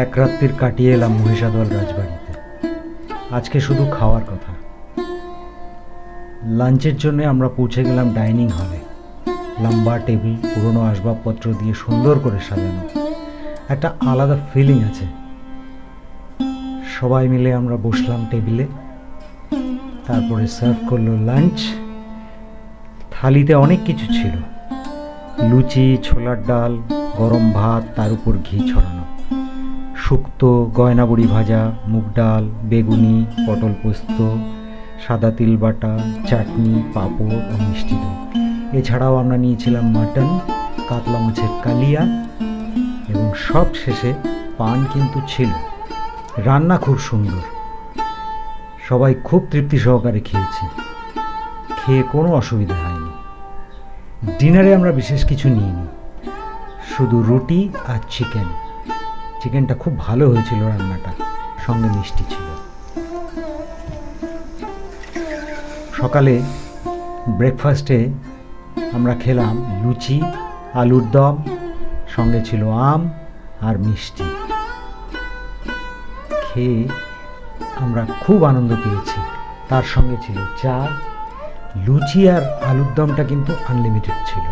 এক রাত্রির কাটিয়ে এলাম মহিষাদল রাজবাড়িতে। আজকে শুধু খাওয়ার কথা। লাঞ্চের জন্য আমরা পৌঁছে গেলাম ডাইনিং হলে। লম্বা টেবিল, পুরনো আসবাবপত্র দিয়ে সুন্দর করে সাজানো। একটা আলাদা ফিলিং আছে। সবাই মিলে আমরা বসলাম টেবিলে। তারপরে সার্ভ করলো লাঞ্চ। থালিতে অনেক কিছু ছিল: লুচি, ছোলার ডাল, গরম ভাত, তার উপর ঘি ছড়ানো, শুক্তো, গয়না বড়ি ভাজা, মুগ ডাল, বেগুনি, পটল পোস্ত, সাদা তিল বাটা, চাটনি, পাঁপড় ও মিষ্টি দই। এছাড়াও আমরা নিয়েছিলাম মাটন, কাতলা মাছের কালিয়া এবং সব শেষে পান কিন্তু ছিল। রান্না খুব সুন্দর। সবাই খুব তৃপ্তি সহকারে খেয়েছি। খেয়ে কোনো অসুবিধা হয়নি। ডিনারে আমরা বিশেষ কিছু নিইনি, শুধু রুটি আর চিকেন। চিকেনটা খুব ভালো হয়েছিল, রান্নাটা সঙ্গে মিষ্টি ছিল। সকালে ব্রেকফাস্টে আমরা খেলাম লুচি, আলুর দম, সঙ্গে ছিল আম আর মিষ্টি। খেয়ে আমরা খুব আনন্দ পেয়েছি। তার সঙ্গে ছিল চা। লুচি আর আলুর দমটা কিন্তু আনলিমিটেড ছিল।